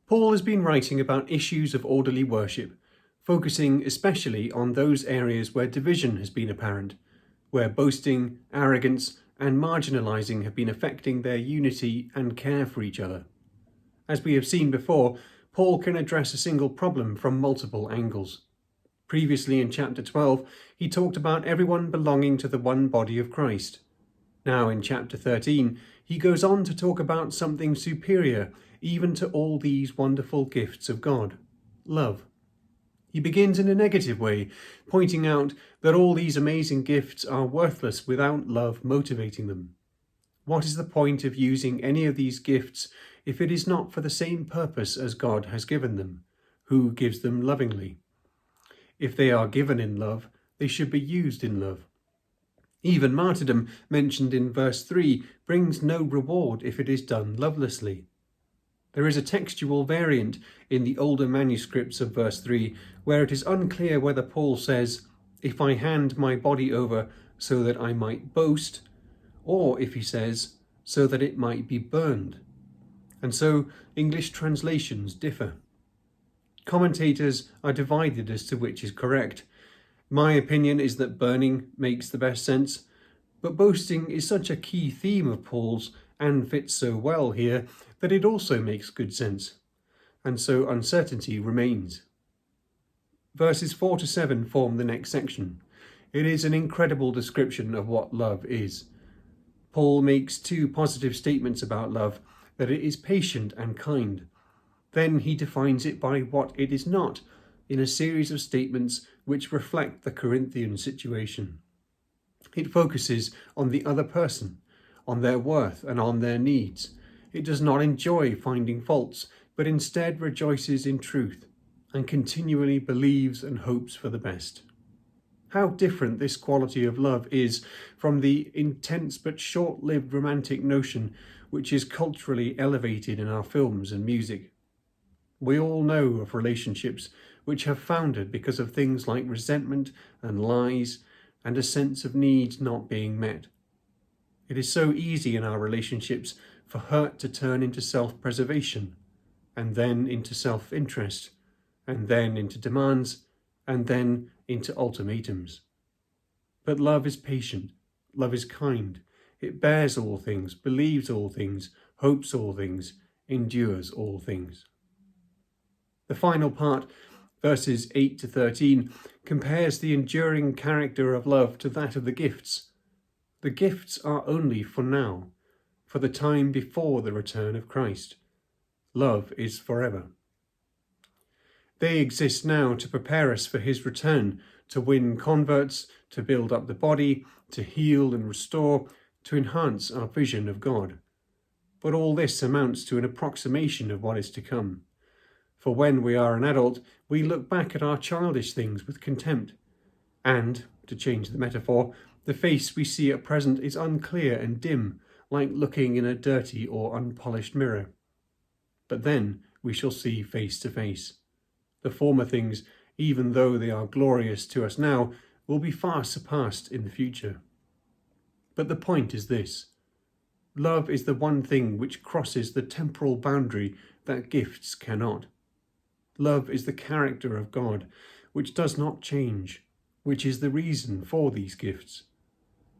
Paul has been writing about issues of orderly worship, focusing especially on those areas where division has been apparent, where boasting, arrogance, and marginalizing have been affecting their unity and care for each other. As we have seen before, Paul can address a single problem from multiple angles. Previously in chapter 12, he talked about everyone belonging to the one body of Christ. Now in chapter 13, he goes on to talk about something superior even to all these wonderful gifts of God: love. He begins in a negative way, pointing out that all these amazing gifts are worthless without love motivating them. What is the point of using any of these gifts if it is not for the same purpose as God has given them, who gives them lovingly? If they are given in love, they should be used in love. Even martyrdom, mentioned in verse 3, brings no reward if it is done lovelessly. There is a textual variant in the older manuscripts of verse 3 where it is unclear whether Paul says, "If I hand my body over so that I might boast," or if he says, "so that it might be burned." And so English translations differ. Commentators are divided as to which is correct. My opinion is that burning makes the best sense, but boasting is such a key theme of Paul's and fits so well here that it also makes good sense, and so uncertainty remains. Verses 4 to 7 form the next section. It is an incredible description of what love is. Paul makes two positive statements about love, that it is patient and kind. Then he defines it by what it is not, in a series of statements which reflect the Corinthian situation. It focuses on the other person, on their worth and on their needs. It does not enjoy finding faults, but instead rejoices in truth and continually believes and hopes for the best. How different this quality of love is from the intense but short-lived romantic notion which is culturally elevated in our films and music. We all know of relationships which have foundered because of things like resentment and lies and a sense of needs not being met. It is so easy in our relationships for hurt to turn into self-preservation, and then into self-interest, and then into demands, and then into ultimatums. But love is patient, love is kind, it bears all things, believes all things, hopes all things, endures all things. The final part, verses 8 to 13, compares the enduring character of love to that of the gifts. The gifts are only for now, for the time before the return of Christ. Love is forever. They exist now to prepare us for his return, to win converts, to build up the body, to heal and restore, to enhance our vision of God. But all this amounts to an approximation of what is to come. For when we are an adult, we look back at our childish things with contempt. And, to change the metaphor, the face we see at present is unclear and dim, like looking in a dirty or unpolished mirror. But then we shall see face to face. The former things, even though they are glorious to us now, will be far surpassed in the future. But the point is this: love is the one thing which crosses the temporal boundary that gifts cannot. Love is the character of God, which does not change, which is the reason for these gifts.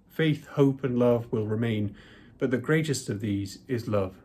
Faith, hope, and love will remain, but the greatest of these is love.